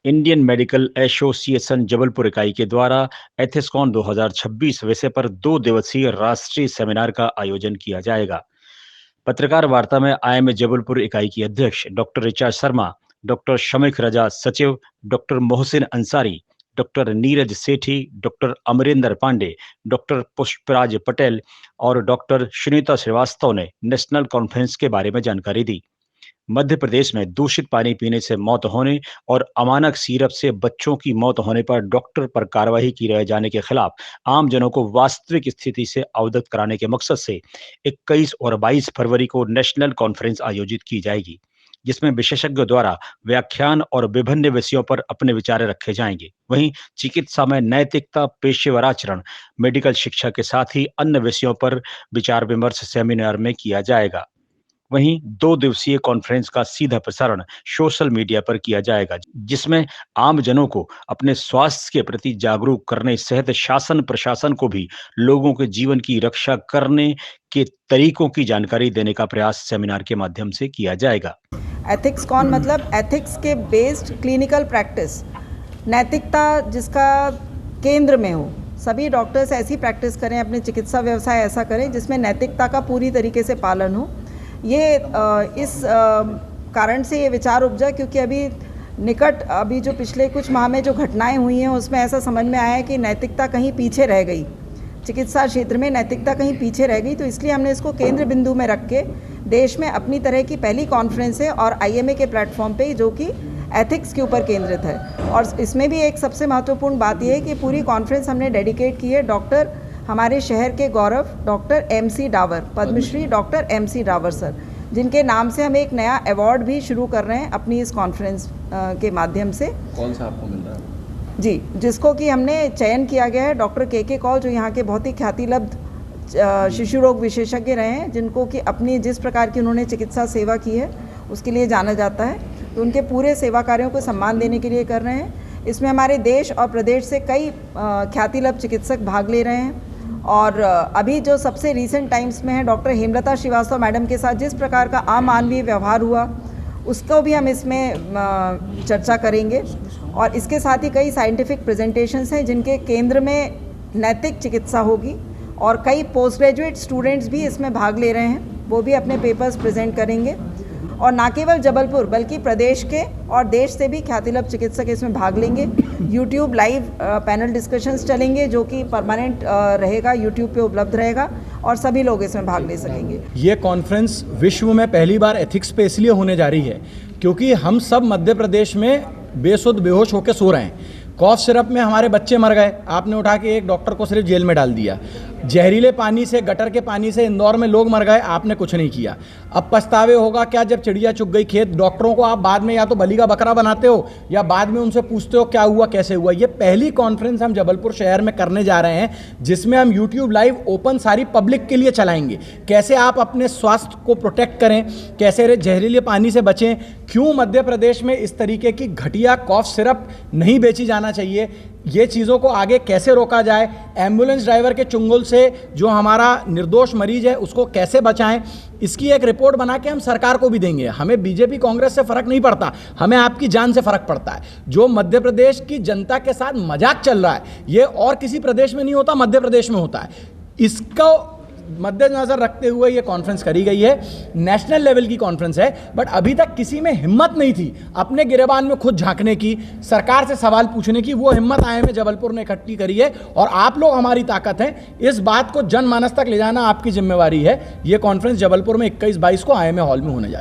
Indian medical association Jabalpur इकाई के द्वारा एथिस्कॉन 2026 विषय पर 2 दिवसीय राष्ट्रीय सेमिनार का आयोजन किया जाएगा। पत्रकार वार्ता में आईएमए जबलपुर इकाई की अध्यक्ष डॉक्टर ऋचा शर्मा, डॉक्टर शमीक रजा सचिव, डॉक्टर मोहसिन अंसारी, डॉक्टर नीरज सेठी, डॉक्टर अमरिंदर पांडे, डॉक्टर पुष्पराज पटेल और डॉक्टर सुनीता श्रीवास्तव ने नेशनल कॉन्फ्रेंस के बारे में जानकारी दी। मध्य प्रदेश में दूषित पानी पीने से मौत होने और अमानक सिरप से बच्चों की मौत होने पर डॉक्टर पर कार्रवाई की रह जाने के खिलाफ आमजनों को वास्तविक स्थिति से अवगत कराने के मकसद से 21 और 22 फरवरी को नेशनल कॉन्फ्रेंस आयोजित की जाएगी, जिसमें विशेषज्ञों द्वारा व्याख्यान और विभिन्न विषयों पर अपने विचार रखे जाएंगे। वहीं चिकित्सा में नैतिकता, पेशेवर आचरण, मेडिकल शिक्षा के साथ ही अन्य विषयों पर विचार विमर्श सेमिनार में किया जाएगा। वहीं 2 दिवसीय कॉन्फ्रेंस का सीधा प्रसारण सोशल मीडिया पर किया जाएगा, जिसमें आम जनों को अपने स्वास्थ्य के प्रति जागरूक करने सहित शासन प्रशासन को भी लोगों के जीवन की रक्षा करने के तरीकों की जानकारी देने का प्रयास सेमिनार के माध्यम से किया जाएगा। एथिक्स कौन मतलब एथिक्स के बेस्ड क्लिनिकल प्रैक्टिस, नैतिकता जिसका केंद्र में हो। सभी डॉक्टर्स ऐसी प्रैक्टिस करें, अपने चिकित्सा व्यवसाय ऐसा करें जिसमें नैतिकता का पूरी तरीके से पालन हो। ये इस कारण से ये विचार उपजा क्योंकि अभी जो पिछले कुछ माह में जो घटनाएं हुई हैं उसमें ऐसा समझ में आया है कि नैतिकता कहीं पीछे रह गई, चिकित्सा क्षेत्र में नैतिकता कहीं पीछे रह गई। तो इसलिए हमने इसको केंद्र बिंदु में रख के देश में अपनी तरह की पहली कॉन्फ्रेंस है और आईएमए के प्लेटफॉर्म पे जो कि एथिक्स के ऊपर केंद्रित है। और इसमें भी एक सबसे महत्वपूर्ण बात यह है कि पूरी कॉन्फ्रेंस हमने डेडिकेट की है डॉक्टर, हमारे शहर के गौरव doctor MC Dawar, Padmashri doctor MC Dawar sir, जिनके नाम से हम एक नया अवार्ड भी शुरू कर रहे हैं अपनी इस कॉन्फ्रेंस के माध्यम से। कौन सा आपको मिल रहा है? जी, जिसको कि हमने चयन किया गया है डॉक्टर KK कौल, जो यहाँ के बहुत ही ख्यातिलब्ध शिशु रोग विशेषज्ञ रहे हैं, जिनको कि अपनी जिस प्रकार की उन्होंने चिकित्सा सेवा की है उसके लिए जाना जाता है। तो उनके पूरे सेवा कार्यों को सम्मान देने के लिए कर रहे हैं। इसमें हमारे देश और प्रदेश से कई ख्यातिलब्ध चिकित्सक भाग ले रहे हैं। और अभी जो सबसे रीसेंट टाइम्स में है डॉक्टर हेमलता श्रीवास्तव मैडम के साथ जिस प्रकार का अमानवीय व्यवहार हुआ उसको भी हम इसमें चर्चा करेंगे। और इसके साथ ही कई साइंटिफिक प्रेजेंटेशंस हैं जिनके केंद्र में नैतिक चिकित्सा होगी और कई पोस्ट ग्रेजुएट स्टूडेंट्स भी इसमें भाग ले रहे हैं, वो भी अपने पेपर्स प्रेजेंट करेंगे। और ना केवल जबलपुर बल्कि प्रदेश के और देश से भी ख्यातिलब्ध चिकित्सक इसमें भाग लेंगे। यूट्यूब लाइव पैनल डिस्कशंस चलेंगे जो कि परमानेंट रहेगा, यूट्यूब पे उपलब्ध रहेगा और सभी लोग इसमें भाग ले सकेंगे। ये कॉन्फ्रेंस विश्व में पहली बार एथिक्स पे इसलिए होने जा रही है क्योंकि हम सब मध्य प्रदेश में बेसुध बेहोश होकर सो रहे हैं। कॉफ सिरप में हमारे बच्चे मर गए, आपने उठा के एक डॉक्टर को सिर्फ जेल में डाल दिया। जहरीले पानी से, गटर के पानी से इंदौर में लोग मर गए, आपने कुछ नहीं किया। अब पछतावे होगा क्या जब चिड़िया चुग गई खेत। डॉक्टरों को आप बाद में या तो बलि का बकरा बनाते हो या बाद में उनसे पूछते हो क्या हुआ कैसे हुआ। ये पहली कॉन्फ्रेंस हम जबलपुर शहर में करने जा रहे हैं जिसमें हम यूट्यूब लाइव ओपन सारी पब्लिक के लिए चलाएंगे। कैसे आप अपने स्वास्थ्य को प्रोटेक्ट करें, कैसे जहरीले पानी से बचें, क्यों मध्य प्रदेश में इस तरीके की घटिया कॉफ सिरप नहीं बेची जाना चाहिए, ये चीज़ों को आगे कैसे रोका जाए, एम्बुलेंस ड्राइवर के चुंगल से जो हमारा निर्दोष मरीज है उसको कैसे बचाएं, इसकी एक रिपोर्ट बना के हम सरकार को भी देंगे। हमें बीजेपी कांग्रेस से फर्क नहीं पड़ता, हमें आपकी जान से फर्क पड़ता है। जो मध्य प्रदेश की जनता के साथ मजाक चल रहा है ये और किसी प्रदेश में नहीं होता, मध्य प्रदेश में होता है। इसको मद्देनजर रखते हुए ये कॉन्फ्रेंस करी गई है। नेशनल लेवल की कॉन्फ्रेंस है, बट अभी तक किसी में हिम्मत नहीं थी अपने गिरेबान में खुद झांकने की, सरकार से सवाल पूछने की। वो हिम्मत आए में जबलपुर ने इकट्ठी करी है और आप लोग हमारी ताकत हैं। इस बात को जनमानस तक ले जाना आपकी जिम्मेवारी है। ये कॉन्फ्रेंस जबलपुर में 21-22 को आईएमए हॉल में होने जा रही है।